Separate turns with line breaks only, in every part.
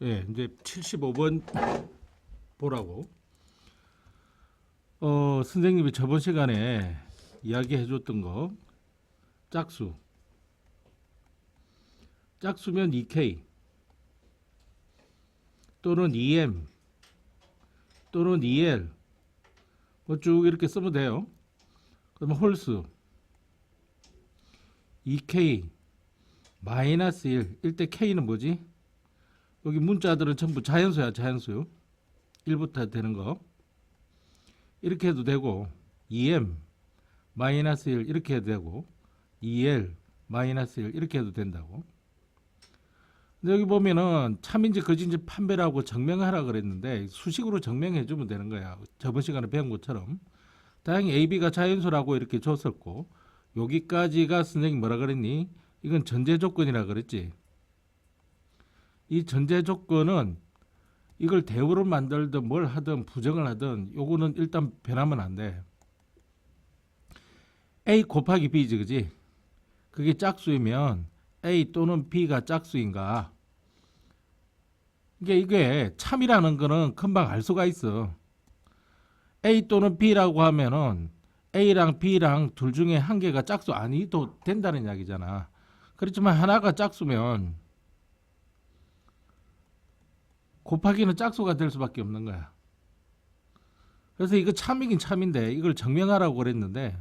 예, 이제 75번 보라고. 선생님이 저번 시간에 이야기해 줬던 거, 짝수. 짝수면 2K 또는 2M 또는 2L 뭐 쭉 이렇게 쓰면 돼요. 그러면 홀수 2K 마이너스 1. 일때 K는 뭐지? 여기 문자들은 전부 자연수야, 자연수. 1부터 되는 거. 이렇게 해도 되고 2M 마이너스 1 이렇게 해도 되고 2L 마이너스 1 이렇게 해도 된다고. 근데 여기 보면은 참인지 거짓인지 판별하고 증명하라 그랬는데 수식으로 증명해 주면 되는 거야. 저번 시간에 배운 것처럼. 다행히 AB가 자연수라고 이렇게 줬었고 여기까지가 선생님 뭐라 그랬니? 이건 전제 조건이라 그랬지. 이 전제 조건은 이걸 대우를 만들든 뭘 하든 부정을 하든 요거는 일단 변하면 안 돼. A 곱하기 B지, 그지? 그게 짝수이면 A 또는 B가 짝수인가? 이게 참이라는 거는 금방 알 수가 있어. A 또는 B라고 하면은 A랑 B랑 둘 중에 한 개가 짝수 아니도 된다는 이야기잖아. 그렇지만 하나가 짝수면 곱하기는 짝수가 될 수밖에 없는 거야. 그래서 이거 참이긴 참인데 이걸 증명하라고 그랬는데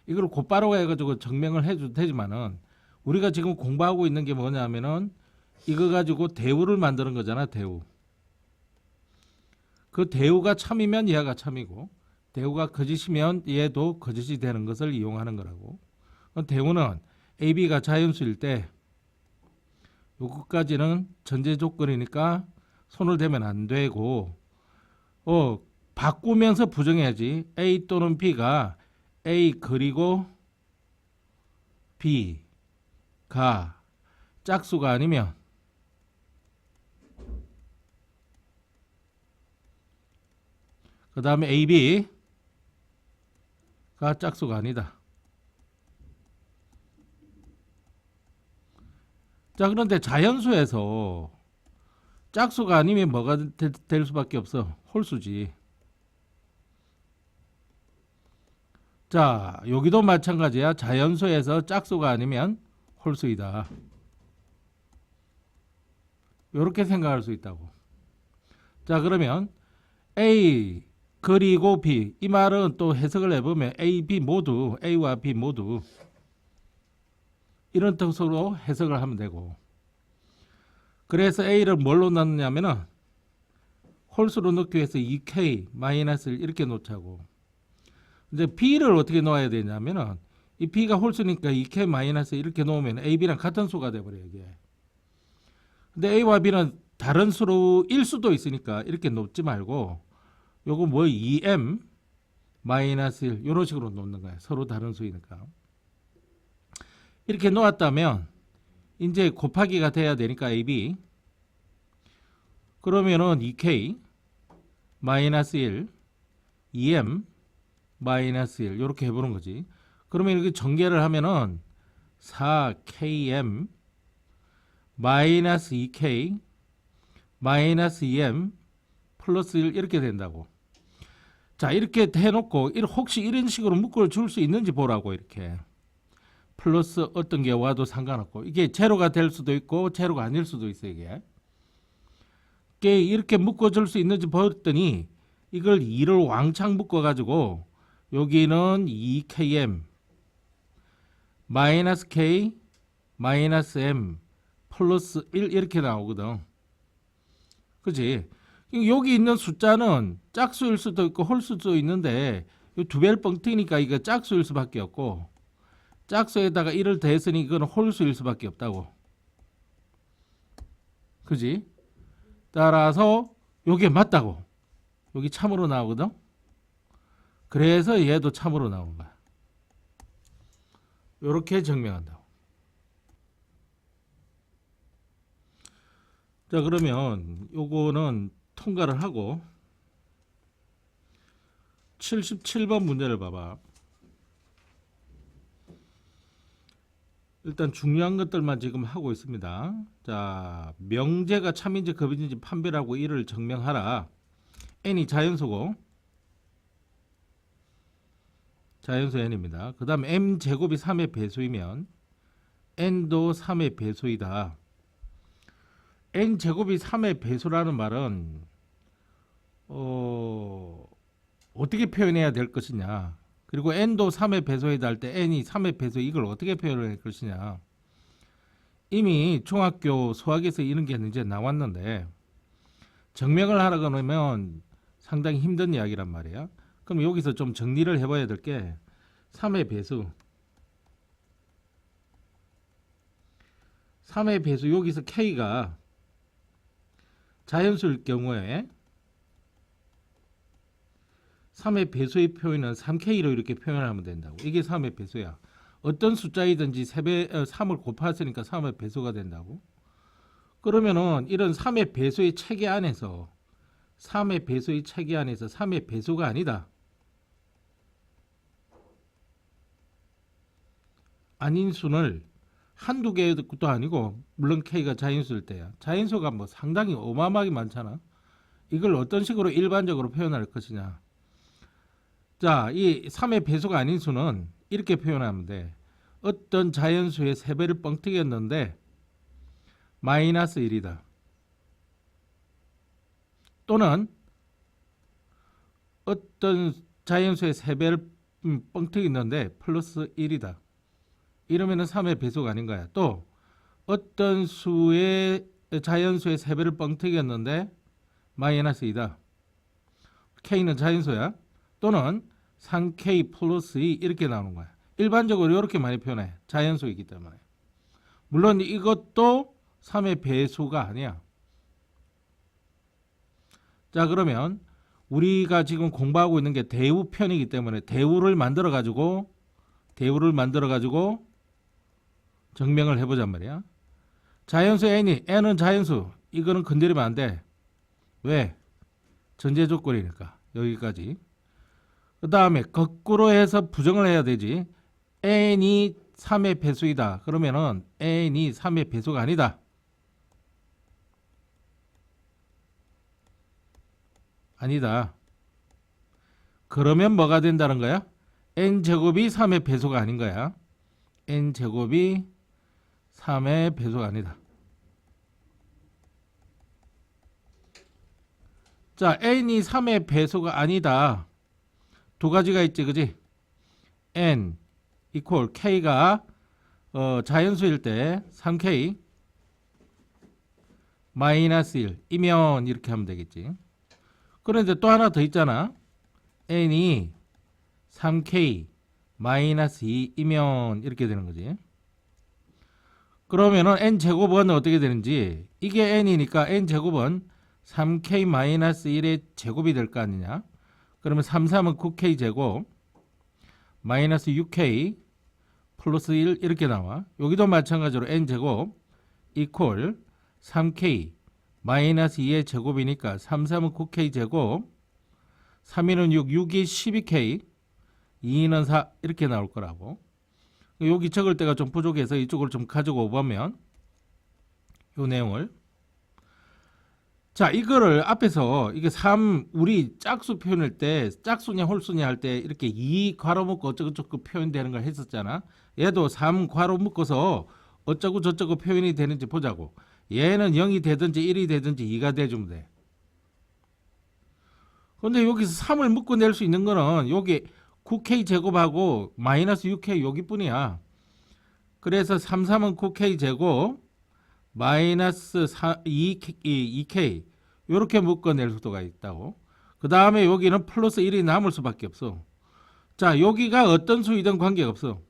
이걸 곧바로 해가지고 증명을 해도 되지만은 우리가 지금 공부하고 있는 게 뭐냐면은 이거 가지고 대우를 만드는 거잖아. 대우. 그 대우가 참이면 얘가 참이고 대우가 거짓이면 얘도 거짓이 되는 것을 이용하는 거라고. 대우는 AB가 자연수일 때 요것까지는 전제 조건이니까 손을 대면 안 되고 바꾸면서 부정해야지. A 또는 B가 A 그리고 B가 짝수가 아니면 그 다음에 AB가 짝수가 아니다. 자, 그런데 자연수에서 짝수가 아니면 뭐가 될 수밖에 없어? 홀수지. 자, 여기도 마찬가지야. 자연수에서 짝수가 아니면 홀수이다. 이렇게 생각할 수 있다고. 자, 그러면 A 그리고 B, 이 말은 또 해석을 해보면 A, B 모두, A와 B 모두 이런 뜻으로 해석을 하면 되고, 그래서 A를 뭘로 넣느냐면은 홀수로 넣기 위해서 2K 마이너스 1 이렇게 놓자고. 이제 B를 어떻게 놓아야 되냐면은 이 B가 홀수니까 2K 마이너스 이렇게 놓으면 A, B랑 같은 수가 돼버려 이게. 근데 A와 B는 다른 수로일 수도 있으니까 이렇게 놓지 말고 요거 뭐 2M 마이너스 1 이런 식으로 놓는 거야. 서로 다른 수이니까. 이렇게 놓았다면 이제 곱하기가 돼야 되니까 AB 그러면은 2K 마이너스 1 2M 마이너스 1 이렇게 해보는 거지. 그러면 이렇게 전개를 하면은 4KM 마이너스 2K 마이너스 2M 플러스 1 이렇게 된다고. 자, 이렇게 해놓고 혹시 이런 식으로 묶어줄 수 있는지 보라고. 이렇게 플러스 어떤 게 와도 상관없고 이게 제로가 될 수도 있고 제로가 아닐 수도 있어. 이게 이렇게 묶어줄 수 있는지 봤더니 이걸 2를 왕창 묶어가지고 여기는 2km 마이너스 k 마이너스 m 플러스 1 이렇게 나오거든. 그치? 여기 있는 숫자는 짝수일 수도 있고 홀수도 있는데 두 배를 뻥튀니까 이거 짝수일 수밖에 없고 짝수에다가 1을 더했으니 이거는 홀수일 수밖에 없다고. 그지? 따라서 요게 맞다고. 여기 참으로 나오거든. 그래서 얘도 참으로 나온 거야. 요렇게 증명한다고. 자, 그러면 요거는 통과를 하고 77번 문제를 봐봐. 일단 중요한 것들만 지금 하고 있습니다. 자, 명제가 참인지 급인지 판별하고 이를 증명하라. n이 자연수고 자연수 n입니다. 그 다음 m제곱이 3의 배수이면 n도 3의 배수이다. n제곱이 3의 배수라는 말은 어떻게 표현해야 될 것이냐, 그리고 n도 3의 배수이다 할 때 n이 3의 배수, 이걸 어떻게 표현할 것이냐. 이미 중학교 수학에서 이런 게 이제 나왔는데 증명을 하라 그러면 상당히 힘든 이야기란 말이야. 그럼 여기서 좀 정리를 해봐야 될 게 3의 배수, 3의 배수, 여기서 k가 자연수일 경우에 3의 배수의 표현은 3k로 이렇게 표현하면 된다고. 이게 3의 배수야. 어떤 숫자이든지 3을 곱했으니까 3의 배수가 된다고. 그러면은 이런 3의 배수의 체계 안에서 3의 배수의 체계 안에서 3의 배수가 아니다, 아닌 수를 한두 개도 아니고, 물론 k가 자연수일 때야. 자연수가 뭐 상당히 어마어마하게 많잖아. 이걸 어떤 식으로 일반적으로 표현할 것이냐. 자, 이 3의 배수가 아닌 수는 이렇게 표현하면 돼. 어떤 자연수의 세배를 뻥튀겼는데 마이너스 1이다. 또는 어떤 자연수의 세배를 뻥튀겼는데 플러스 1이다. 이러면은 3의 배수가 아닌 거야. 또 어떤 수의 자연수의 세배를 뻥튀겼는데 마이너스 2다. k는 자연수야. 또는 3k 플러스 2 이렇게 나오는 거야. 일반적으로 이렇게 많이 표현해. 자연수이기 때문에. 물론 이것도 3의 배수가 아니야. 자, 그러면 우리가 지금 공부하고 있는 게 대우편이기 때문에 대우를 만들어 가지고 증명을 해보잔 말이야. 자연수 n은 자연수, 이거는 건드리면 안 돼. 왜? 전제 조건이니까. 여기까지. 그 다음에 거꾸로 해서 부정을 해야 되지. n이 3의 배수이다. 그러면은 n이 3의 배수가 아니다. 아니다. 그러면 뭐가 된다는 거야? n제곱이 3의 배수가 아닌 거야. n제곱이 3의 배수가 아니다. 자, n이 3의 배수가 아니다. 두 가지가 있지, 그지? n equal k가 자연수일 때 3k 마이너스 1이면 이렇게 하면 되겠지. 그런데 또 하나 더 있잖아. n이 3k 마이너스 2이면 이렇게 되는 거지. 그러면은 n제곱은 어떻게 되는지, 이게 n이니까 n제곱은 3k 마이너스 1의 제곱이 될 거 아니냐. 그러면 3은 9k 제곱 마이너스 6k 플러스 1 이렇게 나와. 여기도 마찬가지로 n제곱 이퀄 3k 마이너스 2의 제곱이니까 3은 9k 제곱, 3는 6, 6이 12k, 2는 4 이렇게 나올 거라고. 여기 적을 때가 좀 부족해서 이쪽을 좀 가지고 오면 이 내용을, 자, 이거를 앞에서 이게 3, 우리 짝수 표현할 때 짝수냐 홀수냐 할 때 이렇게 2 괄호 묶고 어쩌고저쩌고 표현되는 걸 했었잖아. 얘도 3 괄호 묶어서 어쩌고 저쩌고 표현이 되는지 보자고. 얘는 0이 되든지 1이 되든지 2가 돼주면 돼. 근데 여기서 3을 묶어 낼 수 있는 거는 여기 9k 제곱하고 마이너스 6k 여기뿐이야. 그래서 3은 9k 제곱 마이너스 2k 이렇게 묶어낼 수가 있다고. 그 다음에 여기는 플러스 1이 남을 수밖에 없어. 자, 여기가 어떤 수이든 관계없어.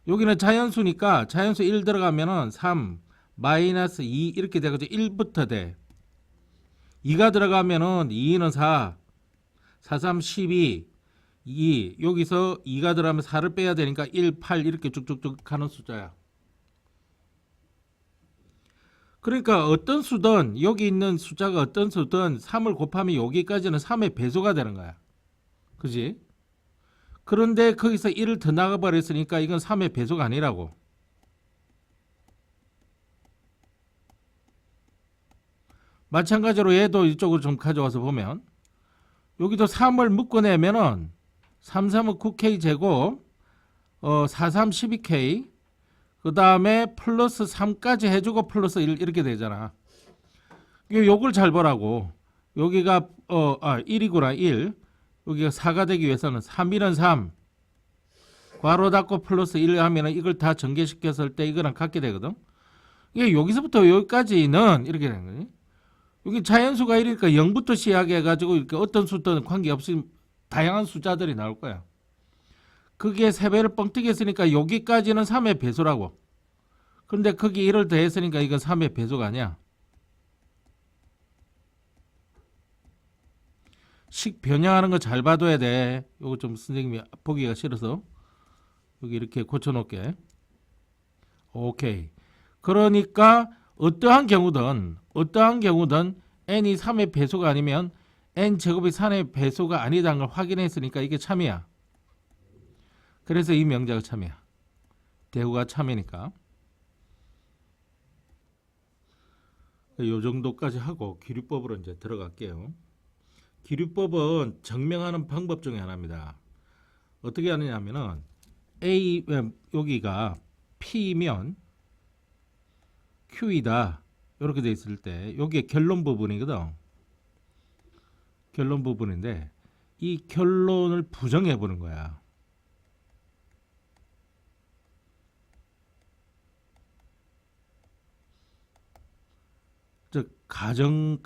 여기는 자연수니까 자연수 1 들어가면은 3 마이너스 2 이렇게 돼가지고 1부터 돼. 2가 들어가면은 2는 4 3 12 2, 여기서 2가 들어가면 4를 빼야 되니까 1 8 이렇게 쭉쭉쭉 가는 숫자야. 그러니까 어떤 수든, 여기 있는 숫자가 어떤 수든 3을 곱하면 여기까지는 3의 배수가 되는 거야. 그지? 그런데 거기서 1을 더 나가버렸으니까 이건 3의 배수가 아니라고. 마찬가지로 얘도 이쪽으로 좀 가져와서 보면 여기도 3을 묶어내면은 3, 3은 9K 제곱 4, 3, 12K 그 다음에 플러스 3까지 해주고 플러스 1 이렇게 되잖아. 요걸 잘 보라고. 여기가 1이구나 1. 여기가 4가 되기 위해서는 3, 1은 3 괄호 닫고 플러스 1 하면은 이걸 다 전개시켰을 때 이거랑 같게 되거든. 이게 여기서부터 여기까지는 이렇게 되는 거지. 여기 자연수가 1이니까 0부터 시작해가지고 이렇게 어떤 수든 관계없이 다양한 숫자들이 나올 거야. 그게 3배를 뻥튀기 했으니까 여기까지는 3의 배수라고. 그런데 거기 1을 더했으니까 이건 3의 배수가 아니야. 식 변형하는 거 잘 봐둬야 돼. 요거 좀 선생님이 보기가 싫어서 여기 이렇게 고쳐놓을게. 오케이. 그러니까 어떠한 경우든 n이 3의 배수가 아니면 n 제곱이 3의 배수가 아니다는 걸 확인했으니까 이게 참이야. 그래서 이 명자가 참이야. 대우가 참이니까. 요 정도까지 하고 기류법으로 이제 들어갈게요. 기류법은 증명하는 방법 중에 하나입니다. 어떻게 하느냐면은 A 여기가 P면 Q이다 이렇게 돼 있을 때 여기에 결론 부분이거든. 결론 부분인데 이 결론을 부정해 보는 거야. 즉 가정으로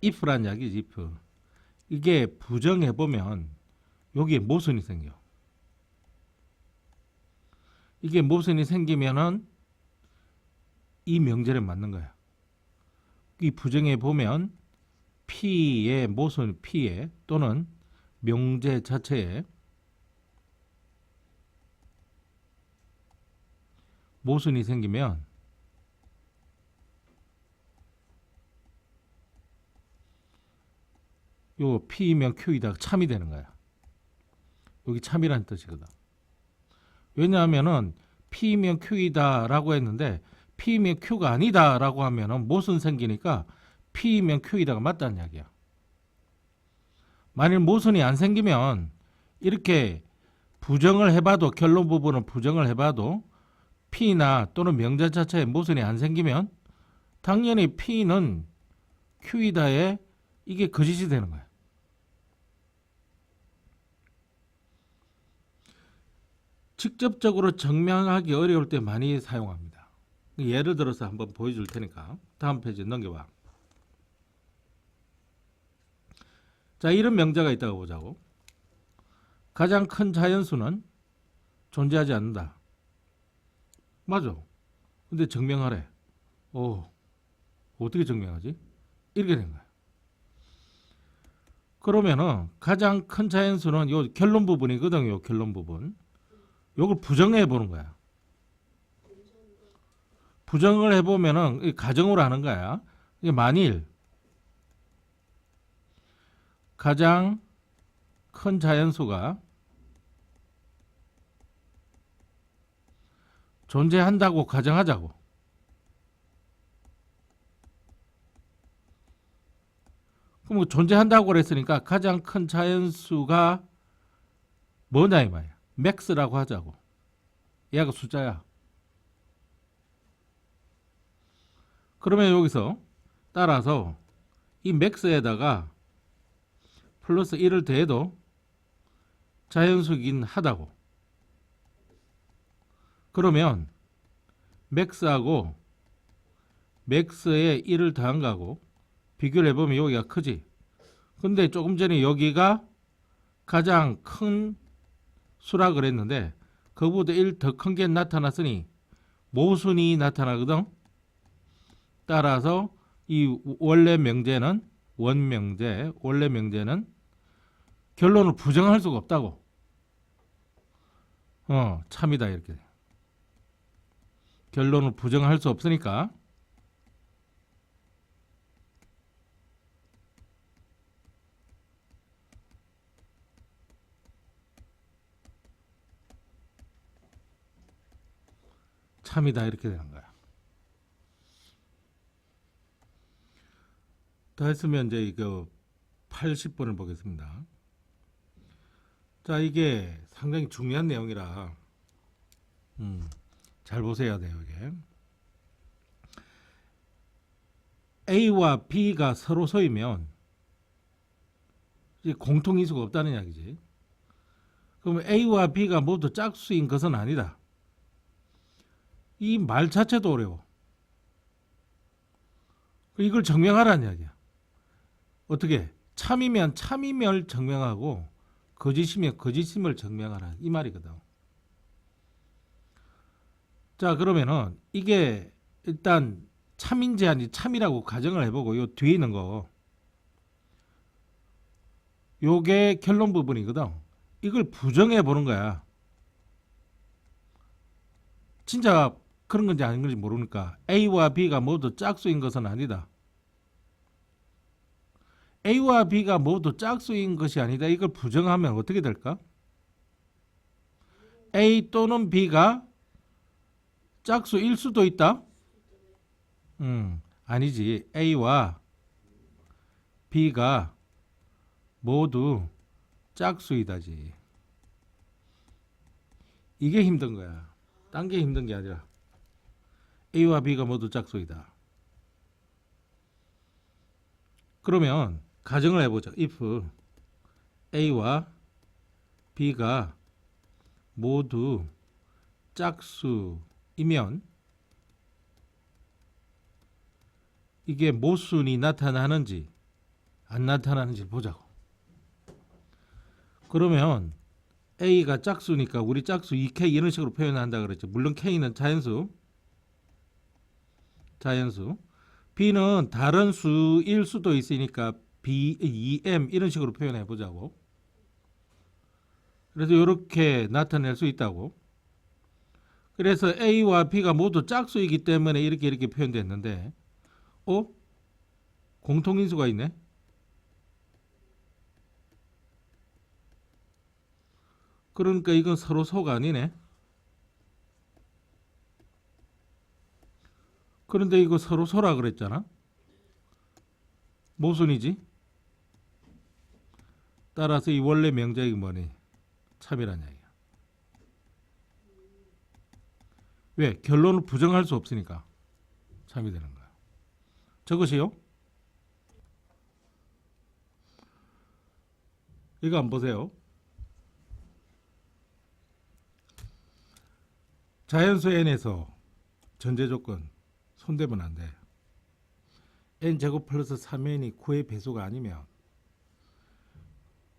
if란 이야기지. if. 이게 부정해 보면 여기에 모순이 생겨. 이게 모순이 생기면은 이 명제를 맞는 거야. 이 부정해 보면 P의 모순 P의 또는 명제 자체에 모순이 생기면 요 P면 Q이다 참이 되는 거야. 여기 참이라는 뜻이거든. 왜냐하면은 P면 Q이다 라고 했는데 P면 Q가 아니다 라고 하면은 모순 생기니까 P면 Q이다가 맞다는 이야기야. 만일 모순이 안 생기면 이렇게 부정을 해봐도 결론 부분을 부정을 해봐도 P나 또는 명제 자체에 모순이 안 생기면 당연히 P는 Q이다에 이게 거짓이 되는 거야. 직접적으로 증명하기 어려울 때 많이 사용합니다. 예를 들어서 한번 보여줄 테니까 다음 페이지 넘겨봐. 자, 이런 명제가 있다고 보자고. 가장 큰 자연수는 존재하지 않는다. 맞아. 근데 증명하래. 어떻게 증명하지? 이렇게 된 거야. 그러면은 가장 큰 자연수는 요 결론 부분이거든요. 요 결론 부분. 요걸 부정해 보는 거야. 부정을 해보면은 가정으로 하는 거야. 만일 가장 큰 자연수가 존재한다고 가정하자고. 그럼 존재한다고 그랬으니까 가장 큰 자연수가 뭐냐 이 말이야. 맥스라고 하자고. 얘가 숫자야. 그러면 여기서 따라서 이 맥스에다가 플러스 1을 더해도 자연수이긴 하다고. 그러면 맥스하고 맥스에 1을 더한 거하고 비교를 해보면 여기가 크지. 근데 조금 전에 여기가 가장 큰 수라 그랬는데 그보다 1 더 큰 게 나타났으니 모순이 나타나거든. 따라서 이 원래 명제는 원래 명제는 결론을 부정할 수가 없다고. 참이다 이렇게. 결론을 부정할 수 없으니까 참이다 이렇게 되는 거야. 다 했으면 이제 이거 80번을 보겠습니다. 자, 이게 상당히 중요한 내용이라 잘 보셔야 돼요. 이게 A와 B가 서로 서이면 공통인수가 없다는 이야기지. 그러면 A와 B가 모두 짝수인 것은 아니다. 이 말 자체도 어려워. 이걸 증명하라는 이야기야. 어떻게? 참이면 참임을 증명하고 거짓이면 거짓임을 증명하라. 이 말이거든. 자, 그러면은 이게 일단 참인지 아닌지 참이라고 가정을 해보고 요 뒤에 있는 거 요게 결론 부분이거든. 이걸 부정해 보는 거야. 진짜 그런 건지 아닌 건지 모르니까 A와 B가 모두 짝수인 것은 아니다. A와 B가 모두 짝수인 것이 아니다. 이걸 부정하면 어떻게 될까? A 또는 B가 짝수일 수도 있다? 아니지. A와 B가 모두 짝수이다지. 이게 힘든 거야. 딴 게 힘든 게 아니라 A와 B가 모두 짝수이다. 그러면 가정을 해보죠. if A와 B가 모두 짝수이면 이게 모순이 나타나는지 안 나타나는지 보자고. 그러면 A가 짝수니까 우리 짝수 2K 이런 식으로 표현한다 그랬죠. 물론 K는 자연수. B는 다른 수일 수도 있으니까 B, 2M 이런 식으로 표현해 보자고. 그래서 이렇게 나타낼 수 있다고. 그래서 A와 B가 모두 짝수이기 때문에 이렇게 표현됐는데 공통인수가 있네. 그러니까 이건 서로 소가 아니네. 그런데 이거 서로 소라 그랬잖아. 모순이지. 따라서 이 원래 명작이 뭐니? 참이란 이야기야. 왜? 결론을 부정할 수 없으니까 참이 되는 거야. 저것이요? 이거 안 보세요. 자연수 n에서 전제조건 손대면 안 돼. n제곱 플러스 3n이 9의 배수가 아니면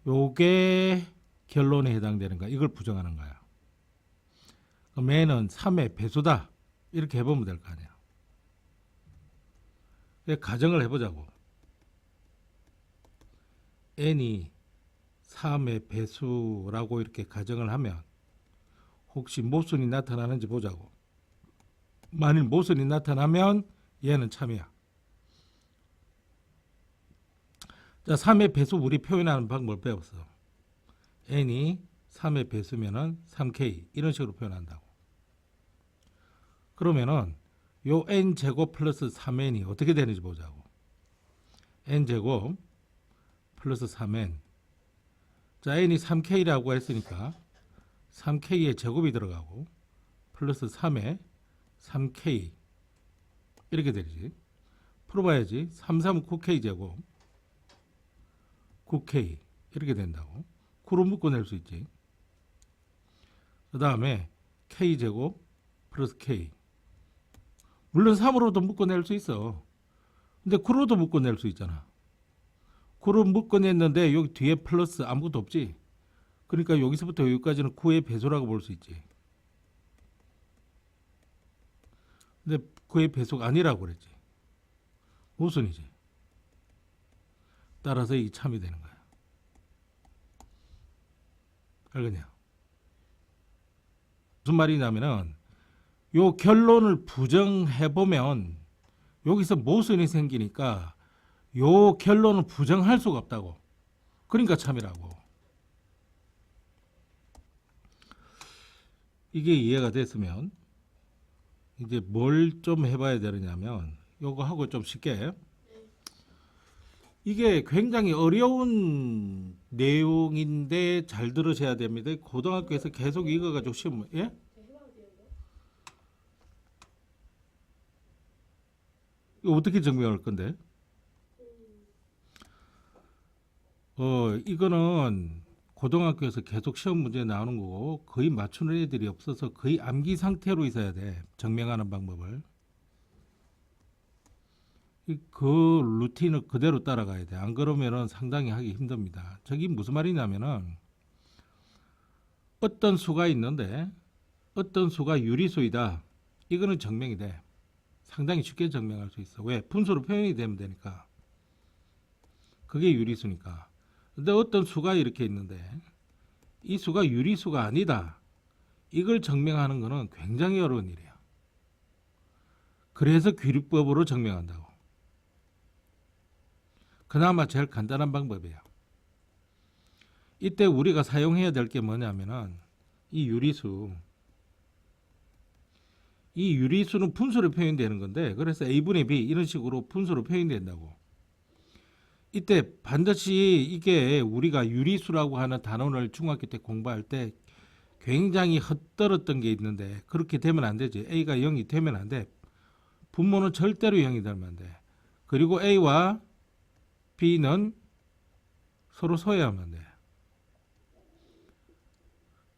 요게 결론에 해당되는 거야. 이걸 부정하는 거야. 그럼 n은 3의 배수다. 이렇게 해보면 될 거 아니야. 가정을 해보자고. n이 3의 배수라고 이렇게 가정을 하면 혹시 모순이 나타나는지 보자고. 만일 모순이 나타나면 얘는 참이야. 자, 3의 배수 우리 표현하는 방법을 배웠어. n이 3의 배수면은 3k 이런 식으로 표현한다고. 그러면은 요 n제곱 플러스 3n이 어떻게 되는지 보자고. n제곱 플러스 3n. 자, n이 3k라고 했으니까 3k의 제곱이 들어가고 플러스 3에 3k 이렇게 되지. 풀어봐야지. 3, 3, 9k 제곱 9k 이렇게 된다고. 9로 묶어낼 수 있지. 그 다음에 k 제곱 플러스 k. 물론 3으로도 묶어낼 수 있어. 근데 9로도 묶어낼 수 있잖아. 9로 묶어냈는데 여기 뒤에 플러스 아무것도 없지. 그러니까 여기서부터 여기까지는 9의 배수라고 볼 수 있지. 근데 9의 배수가 아니라고 그랬지. 모순이지. 따라서 이 참이 되는 거야. 알겠냐? 무슨 말이냐면은 요 결론을 부정해 보면 여기서 모순이 생기니까 요 결론을 부정할 수가 없다고. 그러니까 참이라고. 이게 이해가 됐으면 이제 뭘 좀 해봐야 되느냐면 요거 하고 좀 쉽게 이게 굉장히 어려운 내용인데 잘 들으셔야 됩니다. 고등학교에서 계속 이거 가지고 시험, 예? 이거 어떻게 증명할 건데? 이거는 고등학교에서 계속 시험 문제 나오는 거고 거의 맞추는 애들이 없어서 거의 암기 상태로 있어야 돼. 증명하는 방법을. 그 루틴을 그대로 따라가야 돼. 안 그러면은 상당히 하기 힘듭니다. 저기 무슨 말이냐면은 어떤 수가 있는데 어떤 수가 유리수이다. 이거는 증명이 돼. 상당히 쉽게 증명할 수 있어. 왜? 분수로 표현이 되면 되니까. 그게 유리수니까. 근데 어떤 수가 이렇게 있는데 이 수가 유리수가 아니다. 이걸 증명하는 거는 굉장히 어려운 일이야. 그래서 귀류법으로 증명한다고. 그나마 제일 간단한 방법이에요. 이때 우리가 사용해야 될 게 뭐냐면은 이 유리수. 이 유리수는 분수로 표현되는 건데 그래서 A분의 B 이런 식으로 분수로 표현된다고. 이때 반드시 이게 우리가 유리수라고 하는 단원을 중학교 때 공부할 때 굉장히 헛들었던 게 있는데 그렇게 되면 안 되지. A가 0이 되면 안 돼. 분모는 절대로 0이 되면 안 돼. 그리고 A와 B는 서로 소외하면 돼.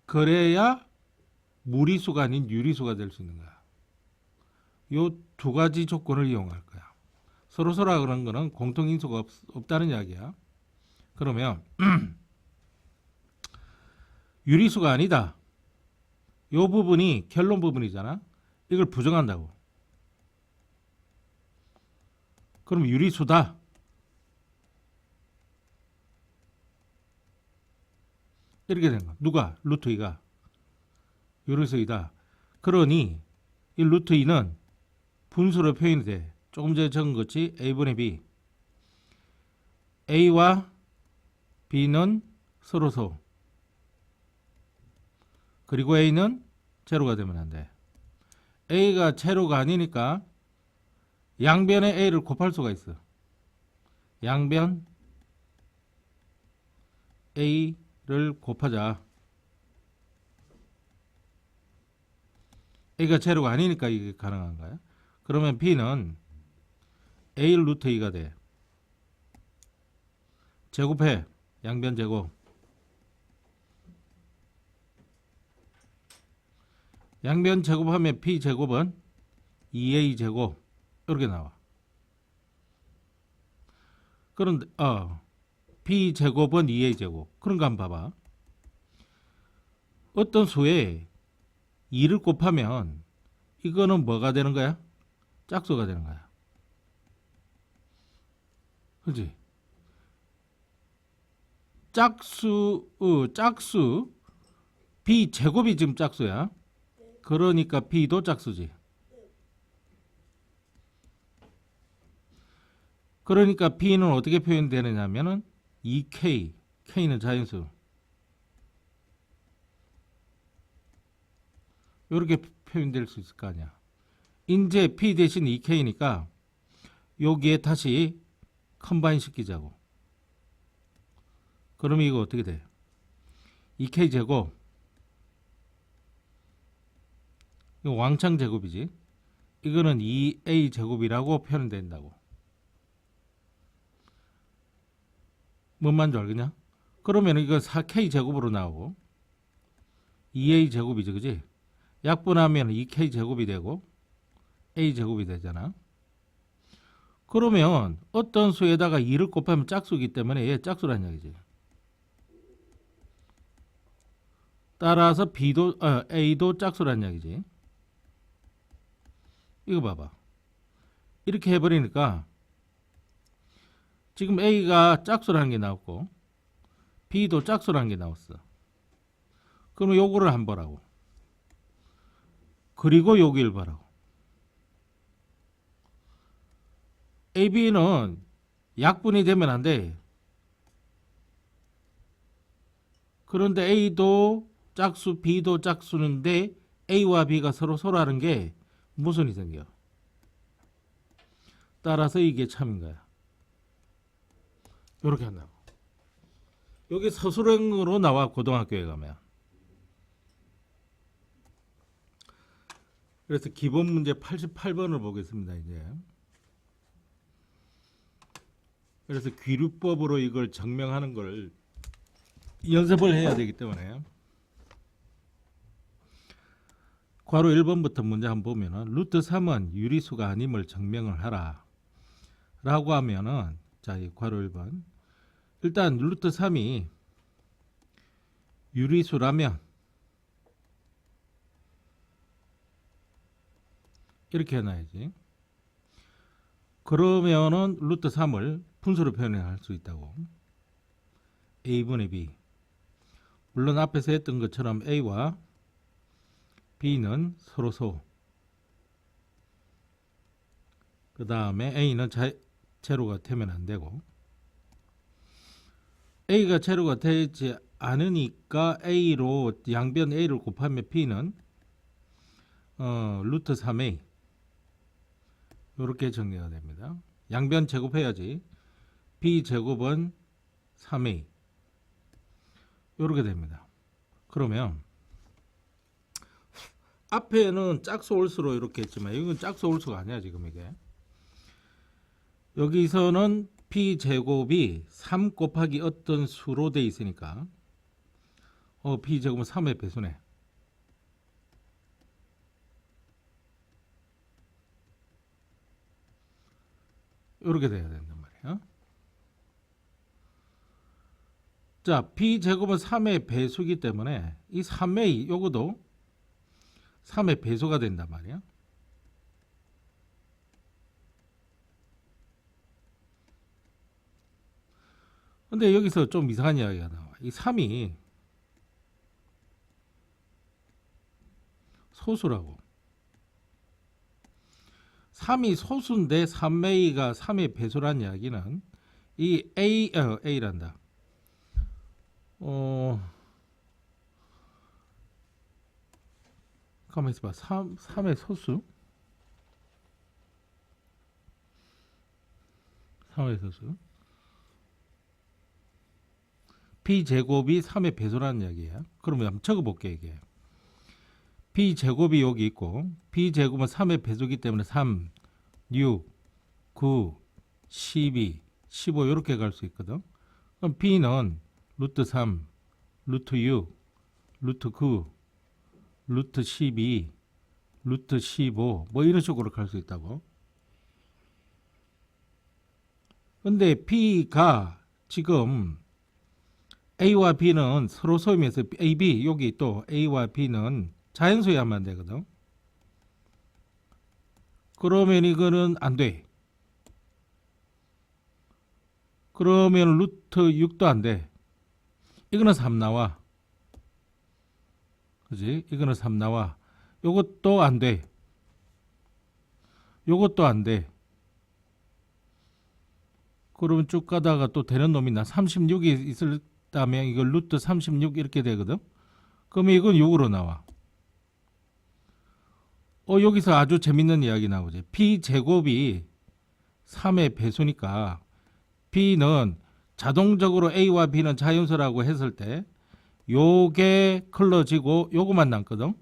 그래야 무리수가 아닌 유리수가 될 수 있는 거야. 요 두 가지 조건을 이용할 거야. 서로서로 그런 거는 공통인수가 없다는 이야기야. 그러면 유리수가 아니다. 요 부분이 결론 부분이잖아. 이걸 부정한다고. 그럼 유리수다. 이렇게 된 거야. 누가? 루트 2가. 유리수 2다. 그러니 이 루트 2는 분수로 표현이 돼. 조금 전에 적은 것이 A분의 B. A와 B는 서로소. 그리고 A는 제로가 되면 안 돼. A가 제로가 아니니까 양변에 A를 곱할 수가 있어. 양변 A를 곱하자. A가 제로가 아니니까 이게 가능한 거야. 그러면 B는 A 루트 2가 돼. 제곱해. 양변 제곱. 양변 제곱하면 B 제곱은 2A 제곱. 이렇게 나와. 그런데 B 제곱은 2A 제곱. 그런 거 한번 봐봐. 어떤 수에 2를 곱하면 이거는 뭐가 되는 거야? 짝수가 되는 거야. 그렇지? 짝수 B 제곱이 지금 짝수야. 그러니까 B도 짝수지. 그러니까 B는 어떻게 표현되느냐면은 2K, K는 자연수. 이렇게 표현될 수 있을 거 아니야. 이제 P 대신 2K니까 여기에 다시 컴바인 시키자고. 그러면 이거 어떻게 돼? 2K 제곱. 이거 왕창 제곱이지. 이거는 2A 제곱이라고 표현된다고. 뭔 말인지 알겠냐? 그러면 이거 4K 제곱으로 나오고 2A 제곱이지, 그지? 약분하면 2K 제곱이 되고 A 제곱이 되잖아. 그러면 어떤 수에다가 2를 곱하면 짝수이기 때문에 얘 짝수란 얘기지. 따라서 A도 짝수란 얘기지. 이거 봐봐. 이렇게 해버리니까 지금 A가 짝수라는 게 나왔고 B도 짝수라는 게 나왔어. 그러면 요거를 한번 보라고. 그리고 여기를 보라고. AB는 약분이 되면 안 돼. 그런데 A도 짝수, B도 짝수인데 A와 B가 서로 하는 게 무슨이 생겨? 따라서 이게 참인 거야. 이렇게 한다고. 여기 서술형으로 나와 고등학교에 가면. 그래서 기본 문제 88번을 보겠습니다. 이제. 그래서 귀류법으로 이걸 증명하는 걸 연습을 해야 되기 때문에 괄호 1번부터 문제 한번 보면은 루트 3은 유리수가 아님을 증명을 하라 라고 하면은 자, 이 괄호 1번 일단 루트 3이 유리수라면 이렇게 해놔야지. 그러면은 루트 3을 분수로 표현할 수 있다고. A분의 B. 물론 앞에서 했던 것처럼 A와 B는 서로소. 그 다음에 A는 제로가 되면 안 되고. A가 제로가 되지 않으니까 A로 양변 A를 곱하면 B는 루트 3A. 이렇게 정리가 됩니다. 양변 제곱해야지. B 제곱은 3A. 이렇게 됩니다. 그러면 앞에는 짝수 올수로 이렇게 했지만 이건 짝수 올수가 아니야 지금 이게. 여기서는 B 제곱이 3 곱하기 어떤 수로 돼 있으니까 B 제곱은 3의 배수네. 이렇게 돼야 된단 말이야. 자, B 제곱은 3의 배수기 때문에 이 3의 요거도 3의 배수가 된단 말이야. 근데 여기서 좀 이상한 이야기가 나와. 이 3이 소수라고. 3이 소수인데 3a가 3의 배수란 이야기는 이 A란다. 가만히 있어봐. 3의 소수? 3의 소수? B제곱이 3의 배수라는 이야기야. 그러면 한번 적어볼게 이게. B제곱이 여기 있고 B제곱은 3의 배수기 때문에 3, 6, 9, 12, 15 이렇게 갈 수 있거든. 그럼 B는 루트 3, 루트 6, 루트 9, 루트 12, 루트 15 뭐 이런 식으로 갈 수 있다고. 근데 B가 지금 A와 B는 서로 소이면서 AB 여기 또 A와 B는 자연수여야만 안 되거든. 그러면 이거는 안 돼. 그러면 루트 6도 안 돼. 이거는 3 나와. 그지? 이거는 3 나와. 요것도 안 돼. 요것도 안 돼. 그러면 쭉 가다가 또 되는 놈이 나 36이 있었다면 이거 루트 36 이렇게 되거든. 그러면 이건 6으로 나와. 여기서 아주 재밌는 이야기 나오지. B제곱이 3의 배수니까 B는 자동적으로 A와 B는 자연수라고 했을 때 요게 클러지고 요거만 남거든.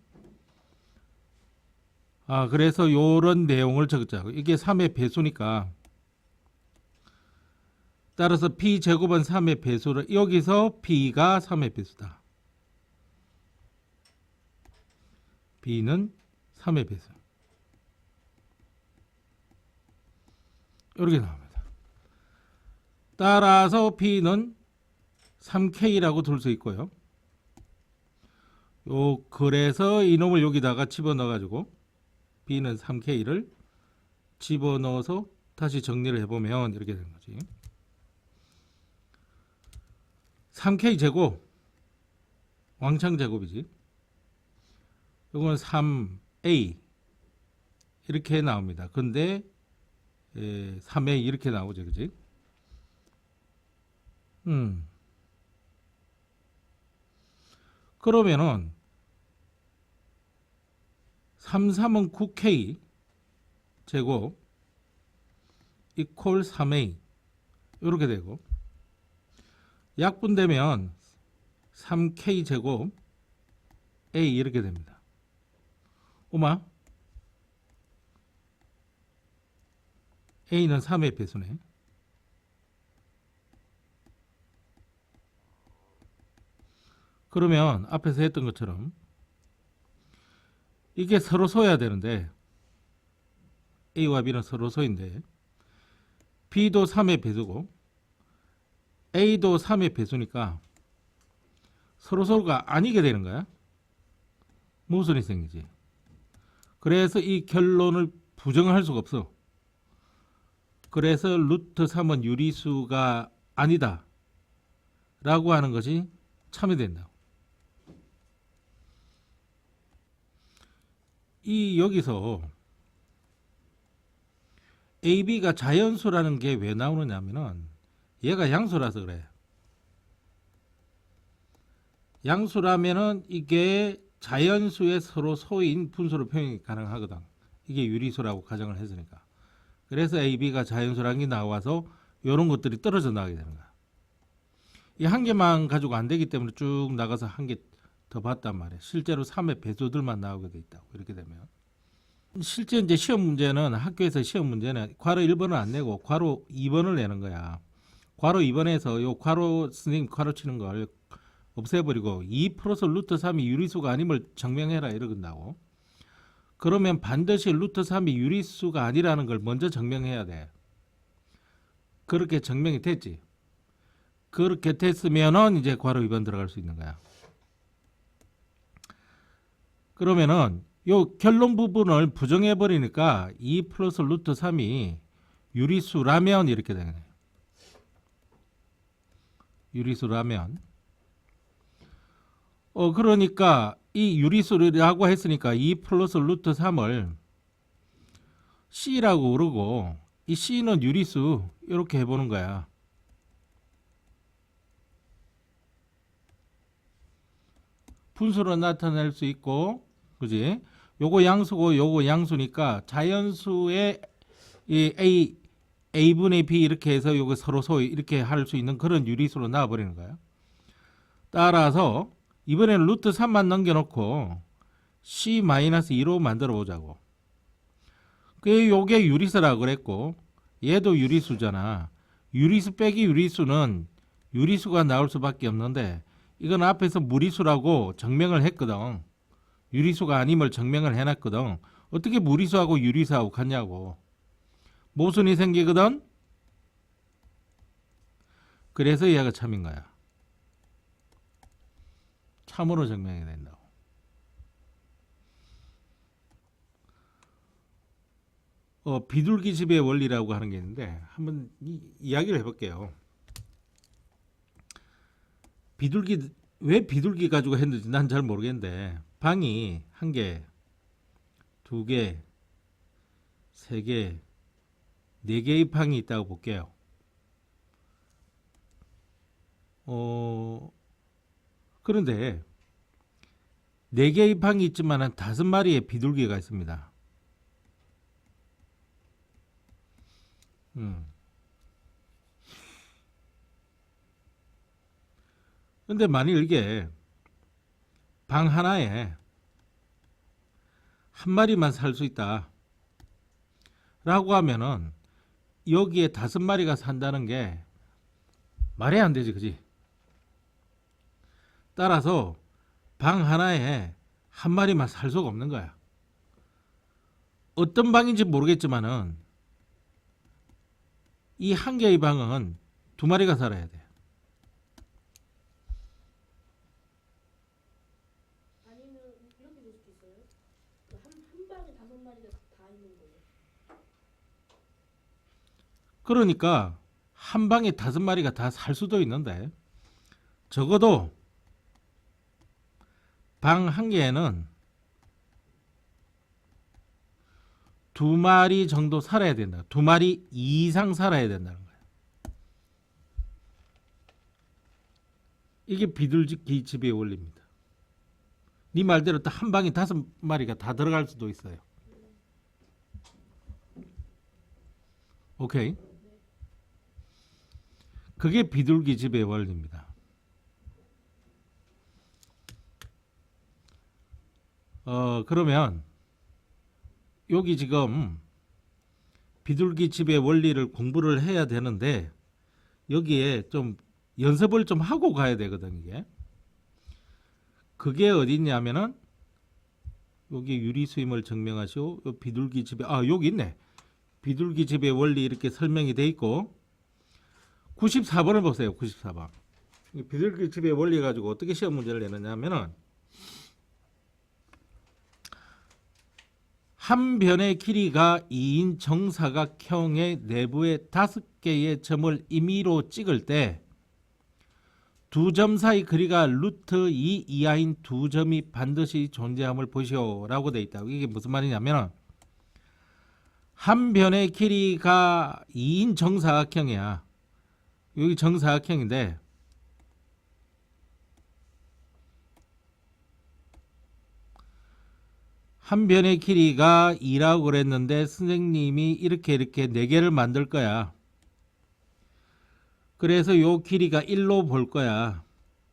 그래서 요런 내용을 적자고. 이게 3의 배수니까 따라서 B제곱은 3의 배수를 여기서 B가 3의 배수다. B는 3의 배수. 이렇게 나옵니다. 따라서 B는 3K라고 둘 수 있고요. 그래서 이놈을 여기다가 집어넣어 가지고 B는 3K를 집어넣어서 다시 정리를 해보면 이렇게 되는 거지. 3K 제곱 왕창 제곱이지. 이건 3A 이렇게 나옵니다. 근데 3A 이렇게 나오죠. 그지? 그러면은 3은 9K 제곱 이퀄 3A 이렇게 되고 약분되면 3K 제곱 A 이렇게 됩니다. 오마 A는 3의 배수네. 그러면 앞에서 했던 것처럼 이게 서로 소야 되는데 A와 B는 서로 소인데 B도 3의 배수고 A도 3의 배수니까 서로 소가 아니게 되는 거야. 모순이 생기지. 그래서 이 결론을 부정할 수가 없어. 그래서 루트 3은 유리수가 아니다 라고 하는 것이 참여된다. 이 여기서 AB가 자연수라는 게 왜 나오느냐면은 얘가 양수라서 그래. 양수라면은 이게 자연수의 서로 소인 분수로 표현이 가능하거든. 이게 유리수라고 가정을 했으니까. 그래서 AB가 자연수라는 게 나와서 이런 것들이 떨어져 나가게 되는 거야. 이 한 개만 가지고 안 되기 때문에 쭉 나가서 한 개 더 봤단 말이야. 실제로 3의 배수들만 나오게 돼 있다고. 이렇게 되면 실제 이제 시험 문제는 학교에서 시험 문제는 괄호 1번을 안 내고 괄호 2번을 내는 거야. 괄호 2번에서 요 괄호 선생님 괄호 치는 걸 없애버리고 2 플러스 루트 3이 유리수가 아님을 증명해라 이러긴다고. 그러면 반드시 루트 3이 유리수가 아니라는 걸 먼저 증명해야 돼. 그렇게 증명이 됐지. 그렇게 됐으면은 이제 괄호 2번 들어갈 수 있는 거야. 그러면은 요 결론 부분을 부정해 버리니까 2 플러스 루트 3이 유리수라면 이렇게 되는 거예요. 유리수라면 그러니까 이 유리수라고 했으니까 2 플러스 루트 3을 C라고 그러고 이 C는 유리수 이렇게 해보는 거야. 분수로 나타낼 수 있고, 그지? 요거 양수고 요거 양수니까 자연수의 이 A분의 B 이렇게 해서 요거 서로 소위 이렇게 할 수 있는 그런 유리수로 나와버리는 거야. 따라서 이번에는 루트 3만 넘겨놓고 C-2로 만들어 보자고. 요게 유리수라고 그랬고 얘도 유리수잖아. 유리수 빼기 유리수는 유리수가 나올 수밖에 없는데 이건 앞에서 무리수라고 증명을 했거든. 유리수가 아님을 증명을 해놨거든. 어떻게 무리수하고 유리수하고 같냐고. 모순이 생기거든. 그래서 얘가 참인 거야. 참으로 증명이 된다고. 비둘기집의 원리라고 하는 게 있는데 한번 이야기를 해볼게요. 왜 비둘기 가지고 했는지 난 잘 모르겠는데 방이 1개, 2개, 3개, 4개의 방이 있다고 볼게요. 그런데 4개의 방이 있지만 5마리의 비둘기가 있습니다. 근데 만일 이게 방 하나에 한 마리만 살 수 있다 라고 하면은 여기에 5마리가 산다는 게 말이 안 되지, 그지? 따라서 방 하나에 한 마리만 살 수가 없는 거야. 어떤 방인지 모르겠지만은 이 한 개의 방은 2마리가 살아야 돼.
아니면 이렇게 될 수도 있어요. 한 방에 5마리가 다 있는 거예요.
그러니까 한 방에 5마리가 다 살 수도 있는데 적어도 방 한 개에는 2마리 정도 살아야 된다. 2마리 이상 살아야 된다는 거야. 이게 비둘기 집의 원리입니다. 네 말대로 또 한 방에 5마리가 다 들어갈 수도 있어요. 오케이. 그게 비둘기 집의 원리입니다. 그러면 여기 지금 비둘기 집의 원리를 공부를 해야 되는데 여기에 좀 연습을 좀 하고 가야 되거든 이게. 그게 어디 있냐면은 여기 유리수임을 증명하시오. 요 비둘기 집에 여기 있네. 비둘기 집의 원리 이렇게 설명이 돼 있고 94번을 보세요. 94번. 이 비둘기 집의 원리 가지고 어떻게 시험 문제를 내느냐면은 한 변의 길이가 2인 정사각형의 내부에 5개의 점을 임의로 찍을 때 두 점 사이 거리가 루트 2 이하인 두 점이 반드시 존재함을 보시오 라고 돼 있다. 이게 무슨 말이냐면 한 변의 길이가 2인 정사각형이야. 여기 정사각형인데 한 변의 길이가 2라고 그랬는데 선생님이 이렇게 4개를 만들 거야. 그래서 요 길이가 1로 볼 거야.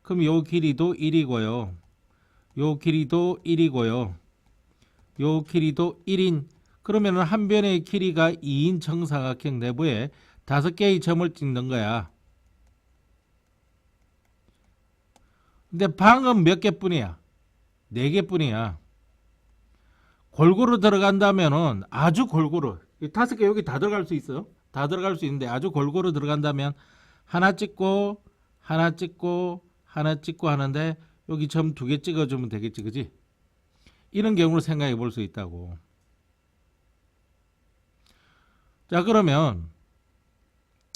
그럼 요 길이도 1이고요. 요 길이도 1이고요. 요 길이도 1인. 그러면 한 변의 길이가 2인 정사각형 내부에 5개의 점을 찍는 거야. 근데 방은 몇 개뿐이야? 4개뿐이야. 골고루 들어간다면은 아주 골고루 5개 여기 다 들어갈 수 있어요. 다 들어갈 수 있는데 아주 골고루 들어간다면 하나 찍고 하나 찍고 하나 찍고 하는데 여기 점 2개 찍어주면 되겠지, 그지? 이런 경우를 생각해 볼 수 있다고. 자, 그러면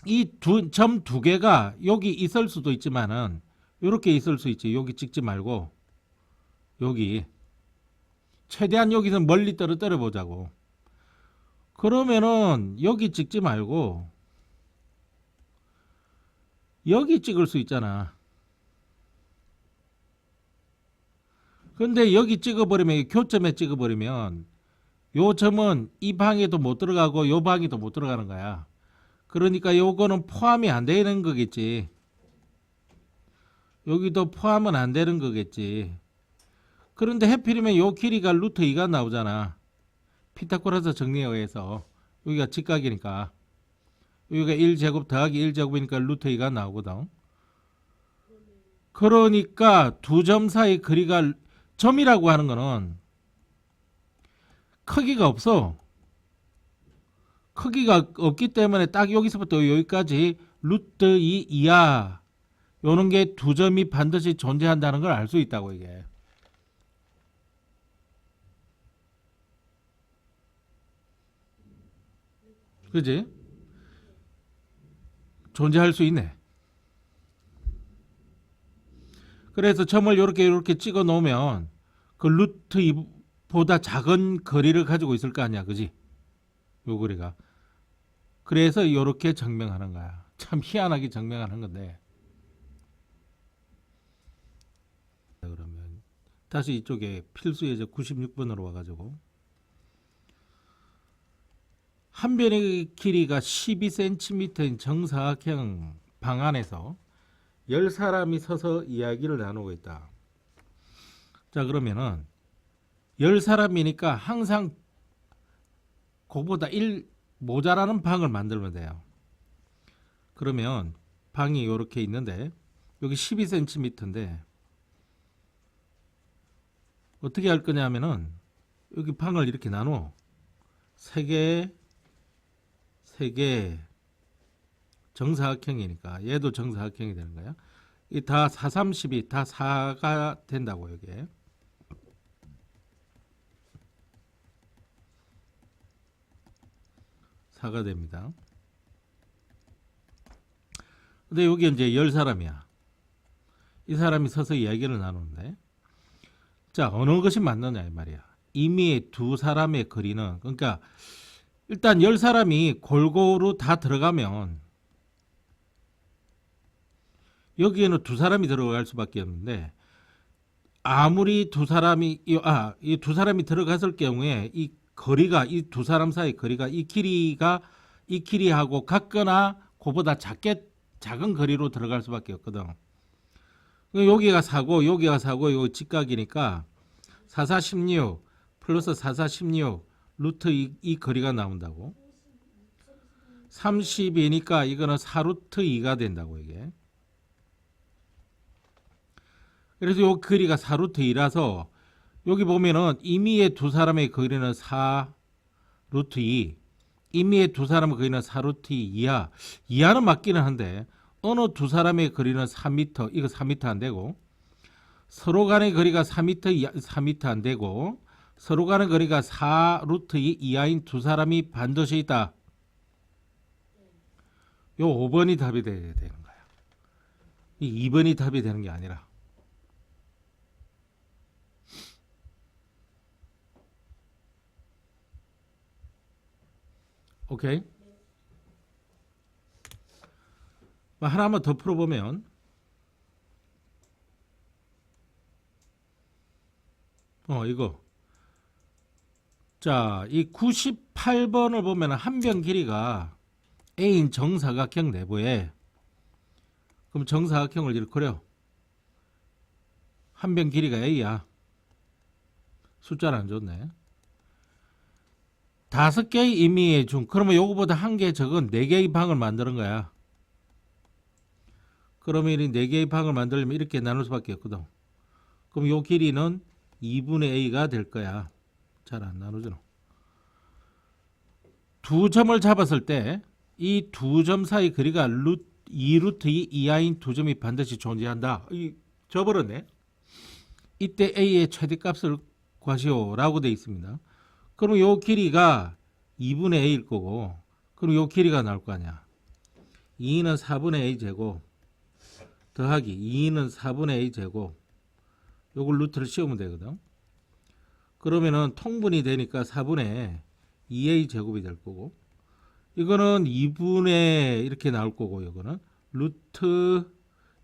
이 점 2개가 여기 있을 수도 있지만은 이렇게 있을 수 있지. 여기 찍지 말고 여기 최대한 여기서 멀리 떨어뜨려 보자고. 그러면은 여기 찍지 말고 여기 찍을 수 있잖아. 근데 여기 찍어버리면 교점에 찍어버리면 요 점은 이 방에도 못 들어가고 요 방에도 못 들어가는 거야. 그러니까 요거는 포함이 안 되는 거겠지. 여기도 포함은 안 되는 거겠지. 그런데 해필이면 요 길이가 루트 2가 나오잖아. 피타고라스 정리에 의해서. 여기가 직각이니까. 여기가 1제곱 더하기 1제곱이니까 루트 2가 나오거든. 그러니까 두 점 사이 거리가 점이라고 하는 거는 크기가 없어. 크기가 없기 때문에 딱 여기서부터 여기까지 루트 2 이하 요런 게 두 점이 반드시 존재한다는 걸 알 수 있다고 이게. 그지? 존재할 수 있네. 그래서 점을 이렇게 찍어 놓으면 그 루트 2보다 작은 거리를 가지고 있을 거 아니야. 그지? 요 거리가. 그래서 이렇게 증명하는 거야. 참 희한하게 증명하는 건데. 그러면 다시 이쪽에 필수 예제 96번으로 와가지고 한 변의 길이가 12cm인 정사각형 방 안에서 10사람이 서서 이야기를 나누고 있다. 자, 그러면은 10사람이니까 항상 그보다 1 모자라는 방을 만들면 돼요. 그러면 방이 이렇게 있는데 여기 12cm인데 어떻게 할 거냐면은 여기 방을 이렇게 나눠 3개 3개 정사각형이니까 얘도 정사각형이 되는 거야. 이 다 4, 30이 다 4가 된다고 여기에. 사가 됩니다. 근데 여기 이제 10사람이야. 이 사람이 서서 이야기를 나누는데 자, 어느 것이 맞느냐 이 말이야. 이미 두 사람의 거리는 그러니까 일단 10사람이 골고루 다 들어가면 여기에는 두 사람이 들어갈 수밖에 없는데 아무리 두 사람이 이 두 사람이 들어갔을 경우에 이 거리가 이 두 사람 사이 거리가 이 길이하고 같거나 그보다 작은 거리로 들어갈 수밖에 없거든. 여기가 4고 여기가 4고 요 직각이니까 44, 16 플러스 44, 16 루트 이 거리가 나온다고. 30이니까 이거는 4루트 2가 된다고 이게. 그래서 요 거리가 4루트 2라서 여기 보면은 임의의 두 사람의 거리는 4루트 2, 임의의 두 사람의 거리는 4루트 2 이하. 이하는 맞기는 한데 어느 두 사람의 거리는 4m, 이거 4m 안 되고, 서로 간의 거리가 4m 안 되고, 서로 간의 거리가 4루트 2 이하인 두 사람이 반드시 있다. 요 5번이 답이 돼야 되는 거야. 이 2번이 답이 되는 게 아니라. 오케이? 하나만 더 풀어보면, 이거. 자, 이 98번을 보면 한 변 길이가 A인 정사각형 내부에, 그럼 정사각형을 이렇게 그려. 한 변 길이가 A야. 숫자는 안 좋네. 5개의 임의의 중, 그러면 요거보다 한 개 적은 4개의 방을 만드는 거야. 그러면 이 4개의 방을 만들려면 이렇게 나눌 수밖에 없거든. 그럼 요 길이는 2분의 A가 될 거야. 잘 안 나누잖아. 두 점을 잡았을 때 이 두 점 사이 거리가 2루트 2 이하인 두 점이 반드시 존재한다. 져버렸네. 이때 A의 최대값을 구하시오라고 되어 있습니다. 그럼 요 길이가 2분의 A일 거고, 그럼 요 길이가 나올 거 아니야. 2는 4분의 A 제곱 더하기 2는 4분의 A 제곱, 요걸 루트를 씌우면 되거든. 그러면은 통분이 되니까 4분의 2A 제곱이 될 거고, 이거는 2분의 이렇게 나올 거고, 이거는 루트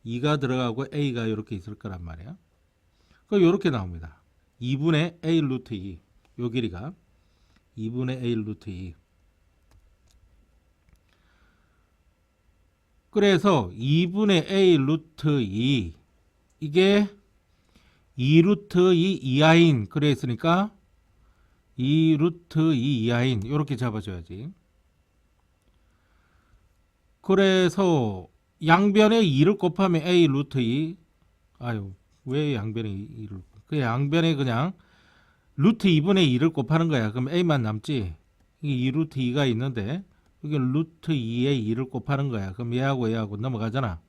2가 들어가고 A가 이렇게 있을 거란 말이야. 그럼 이렇게 나옵니다. 2분의 A 루트 2, 요 길이가 2분의 A 루트 2. 그래서 2분의 A 루트 2, 이게 2루트 2 이하인, 그랬으니까 2루트 2 이하인, 이렇게 잡아줘야지. 그래서 양변에 2를 곱하면 A 루트 2, 왜 양변에 2를, 그 양변에 그냥 루트 2분의 2를 곱하는 거야. 그럼 A만 남지. 이게 2루트 2가 있는데 여기 루트 2에 2를 곱하는 거야. 그럼 얘하고 넘어가잖아.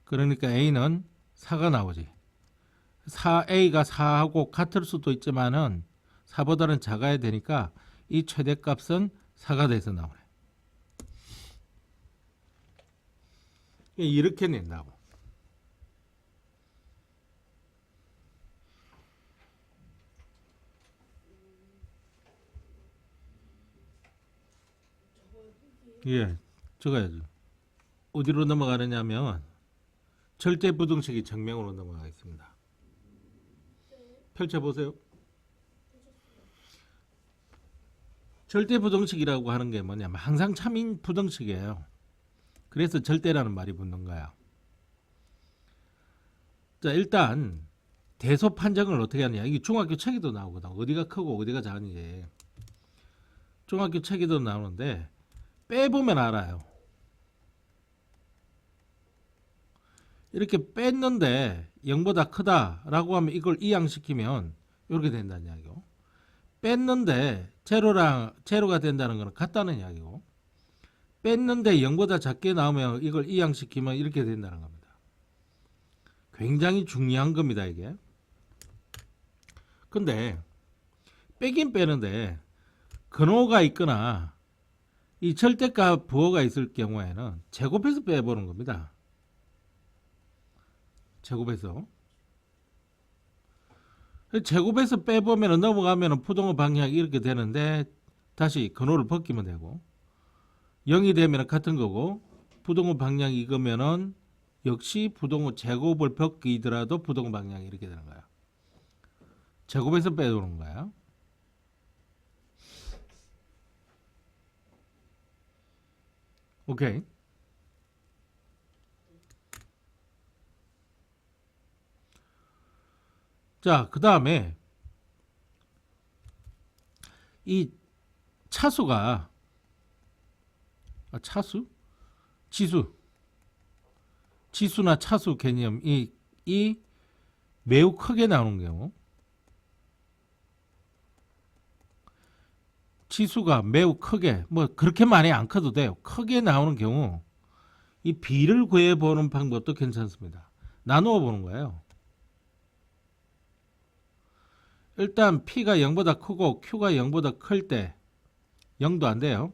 그러니까 A는 4가 나오지. 4A가 4하고 같을 수도 있지만은 4보다는 작아야 되니까 이 최대값은 4가 돼서 나오네. 이렇게 낸다고. 예, 적어야죠. 어디로 넘어가느냐면 절대 부등식이 정명으로 넘어가겠습니다. 펼쳐보세요. 절대 부등식이라고 하는 게 뭐냐면 항상 참인 부등식이에요. 그래서 절대라는 말이 붙는 거야. 자, 일단 대소 판정을 어떻게 하느냐. 이게 중학교 책에도 나오거든. 어디가 크고 어디가 작은지. 중학교 책에도 나오는데 빼보면 알아요. 이렇게 뺐는데 0보다 크다라고 하면 이걸 이항시키면 이렇게 된다는 이야기고, 뺐는데 제로가 된다는 건 같다는 이야기고, 뺐는데 0보다 작게 나오면 이걸 이항시키면 이렇게 된다는 겁니다. 굉장히 중요한 겁니다, 이게. 근데 빼긴 빼는데 근호가 있거나 이 절대값 부호가 있을 경우에는 제곱해서 빼보는 겁니다. 제곱해서 빼보면 넘어가면 부등호 방향이 이렇게 되는데 다시 근호를 벗기면 되고, 0이 되면 같은 거고, 부등호 방향이 이거면은 역시 부등호 제곱을 벗기더라도 부등호 방향이 이렇게 되는 거야. 제곱해서 빼도는 거야. 오케이. 자, 그 다음에 이 차수가 지수나 차수 개념이 매우 크게 나오는 경우, 지수가 매우 크게, 뭐 그렇게 많이 안 커도 돼요. 크게 나오는 경우 이 B를 구해보는 방법도 괜찮습니다. 나누어 보는 거예요. 일단 P가 0보다 크고 Q가 0보다 클 때 0도 안 돼요.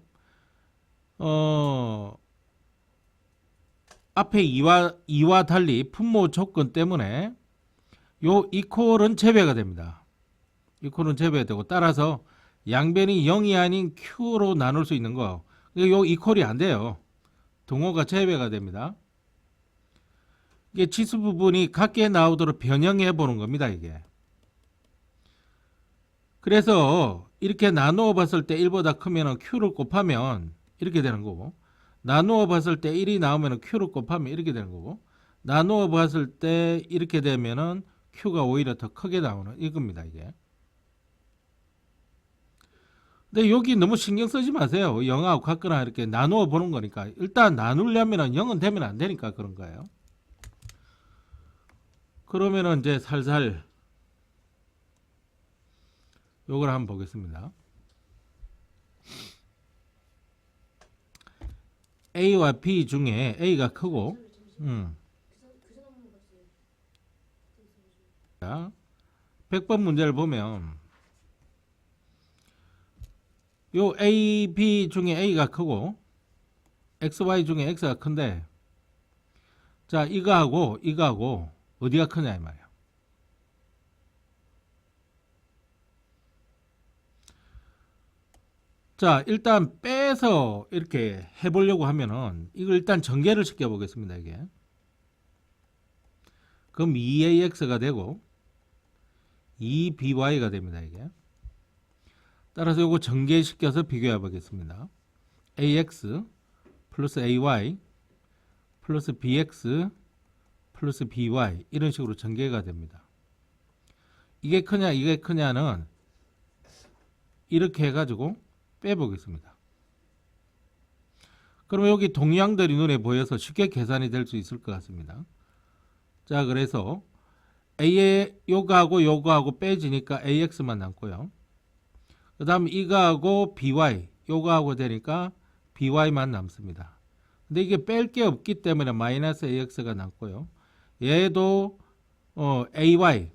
앞에 2와 달리 분모 조건 때문에 요 이퀄은 제외가 됩니다. 이퀄은 제외되고, 따라서 양변이 0이 아닌 Q로 나눌 수 있는 거, 요 이퀄이 안 돼요. 등호가 제외가 됩니다. 이게 지수 부분이 같게 나오도록 변형해 보는 겁니다, 이게. 그래서 이렇게 나누어 봤을 때 1보다 크면 Q를 곱하면 이렇게 되는 거고, 나누어 봤을 때 1이 나오면 Q를 곱하면 이렇게 되는 거고, 나누어 봤을 때 이렇게 되면은 Q가 오히려 더 크게 나오는 이겁니다, 이게. 근데 여기 너무 신경 쓰지 마세요. 0하고 같거나 이렇게 나누어 보는 거니까. 일단 나누려면 0은 되면 안 되니까 그런 거예요. 그러면은 이제 살살 요걸 한번 보겠습니다. A와 B 중에 A가 크고,
교사 한번 봤어요.
자, 100번 문제를 보면 요 A, B 중에 A가 크고 X, Y 중에 X가 큰데, 자, 이거하고 어디가 크냐 이 말이야. 자, 일단 빼서 이렇게 해보려고 하면은 이걸 일단 전개를 시켜 보겠습니다, 이게. 그럼 2AX가 되고 2BY가 됩니다, 이게. 따라서 이거 전개시켜서 비교해 보겠습니다. AX 플러스 AY 플러스 BX 플러스 BY, 이런 식으로 전개가 됩니다. 이게 크냐 이게 크냐는 이렇게 해가지고 빼보겠습니다. 그러면 여기 동량들이 눈에 보여서 쉽게 계산이 될 수 있을 것 같습니다. 자, 그래서 A의 요거하고 빼지니까 AX만 남고요. 그 다음 이거하고 BY, 요거하고 되니까 BY만 남습니다. 근데 이게 뺄 게 없기 때문에 마이너스 AX가 남고요. 얘도 AY,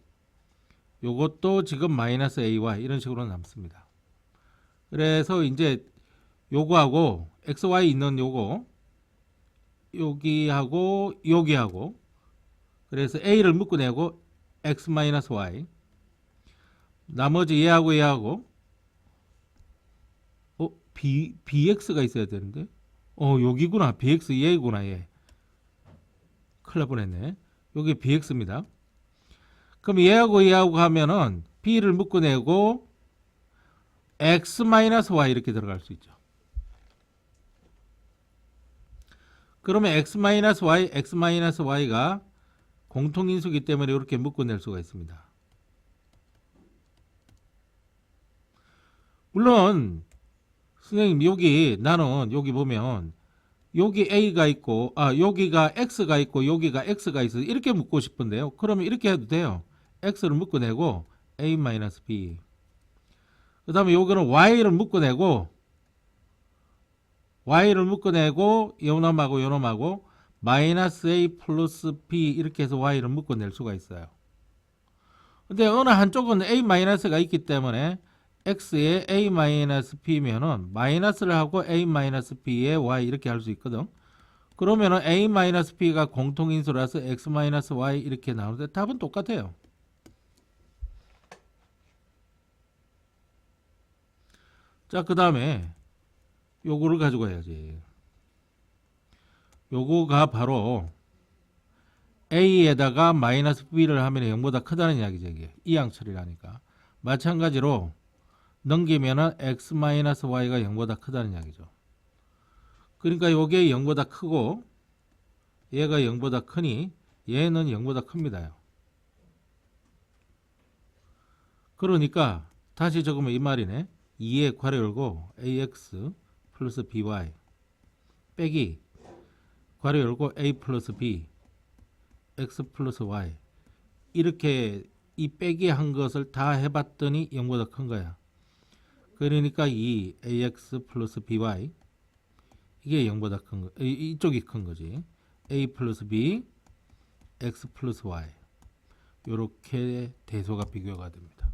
요것도 지금 마이너스 AY, 이런 식으로 남습니다. 그래서 이제 요거하고 XY 있는 요거, 여기하고 그래서 A를 묶어내고 X-Y, 나머지 얘하고 BX가 있어야 되는데, 여기구나. BX 얘구나, 얘. 큰일 날 뻔했네. 여기 BX입니다. 그럼 얘하고 하면은 B를 묶어내고 X-Y 이렇게 들어갈 수 있죠. 그러면 X-Y, X-Y가 공통인수기 때문에 이렇게 묶어낼 수가 있습니다. 물론 선생님 나는 여기 보면 여기 A가 있고 여기가 X가 있고 여기가 X가 있어, 이렇게 묶고 싶은데요. 그러면 이렇게 해도 돼요. X를 묶어내고 A-B, 그 다음에 여기는 Y를 묶어내고 요놈하고 마이너스 A 플러스 B, 이렇게 해서 Y를 묶어낼 수가 있어요. 근데 어느 한쪽은 A-가 있기 때문에 X에 A-B면은 마이너스를 하고 A-B에 Y 이렇게 할 수 있거든. 그러면은 A-B가 공통인수라서 X-Y 이렇게 나오는데 답은 똑같아요. 자, 그 다음에 요거를 가지고 해야지. 요거가 바로 A에다가 마이너스 B를 하면 0보다 크다는 이야기죠, 이게. 이항 처리를 하니까. 마찬가지로 넘기면은 X-Y가 0보다 크다는 이야기죠. 그러니까 요게 0보다 크고 얘가 0보다 크니 얘는 0보다 큽니다. 그러니까 다시 적으면 이 말이네. 2의 괄호 열고 ax 플러스 by 빼기 괄호 열고 a 플러스 b x 플러스 y 이렇게 이 빼기 한 것을 다 해봤더니 0보다 큰 거야. 그러니까 이 ax 플러스 by 이게 0보다 큰 거, 이쪽이 큰 거지. a 플러스 b x 플러스 y 요렇게 대소가 비교가 됩니다.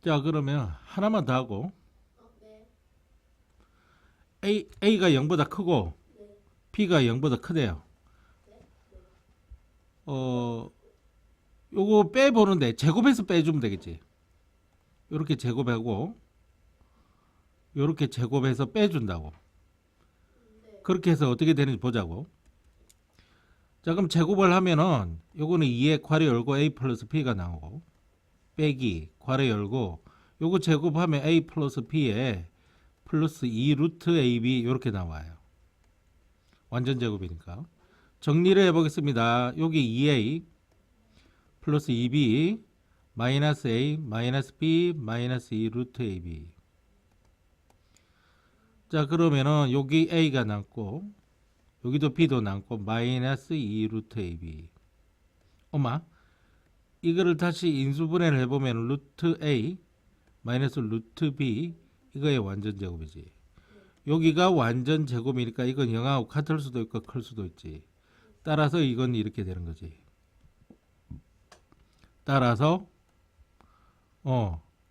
자, 그러면 하나만 더 하고
네.
a가 0보다 크고
네.
b가 0보다 크대요. 요거 빼보는데 제곱해서 빼주면 되겠지. 요렇게 제곱하고 요렇게 제곱해서 빼준다고.
네.
그렇게 해서 어떻게 되는지 보자고. 자, 그럼 제곱을 하면은 요거는 2의 괄호 열고 a 플러스 b가 나오고 빼기 괄호 열고 요거 제곱하면 a 플러스 b에 플러스 2 루트 ab 요렇게 나와요. 완전 제곱이니까. 정리를 해보겠습니다. 여기 2a 플러스 2b 마이너스 a 마이너스 b 마이너스 2 루트 ab. 자, 그러면은 여기 a가 남고 여기도 b도 남고 마이너스 2 루트 ab. 엄마 이거를 다시 인수분해를 해보면 루트 a 마이너스 루트 b 이거의 완전 제곱이지. 여기가 완전 제곱이니까 이건 0하고 같을 수도 있고 클 수도 있지. 따라서 이건 이렇게 되는 거지. 따라서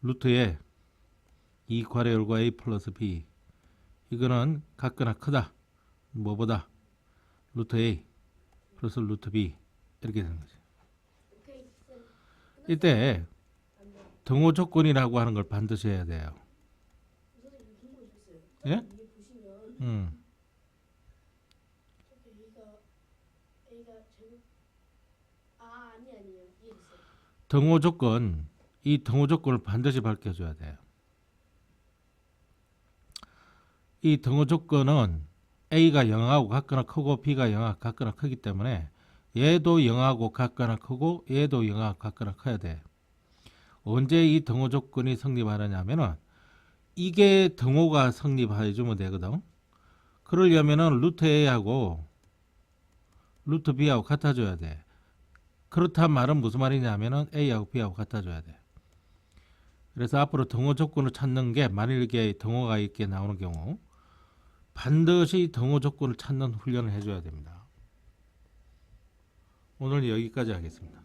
루트에 2 괄호 열고 a 플러스 b 이거는 같거나 크다. 뭐보다? 루트 a 플러스 루트 b 이렇게 되는 거지.
오케이. 쌤.
이때
안 돼.
등호 조건이라고 하는 걸 반드시 해야 돼요.
선생님 궁금해 있어요.
예?
이게 보시면 A가 제곱 아니에요. 이해됐어요.
등호 조건, 이 등호 조건을 반드시 밝혀줘야 돼요. 이 등호 조건은 A가 0하고 같거나 크고 B가 0하고 같거나 크기 때문에 얘도 0하고 같거나 크고 얘도 0하고 같거나 커야 돼. 언제 이 등호 조건이 성립하느냐면은 이게 등호가 성립해주면 되거든. 그러려면은 루트 A하고 루트 B하고 같아줘야 돼. 그렇단 말은 무슨 말이냐면은 A하고 B하고 같아줘야 돼. 그래서 앞으로 등호 조건을 찾는 게 만일 이게 등호가 있게 나오는 경우 반드시 등호 조건을 찾는 훈련을 해줘야 됩니다. 오늘 여기까지 하겠습니다.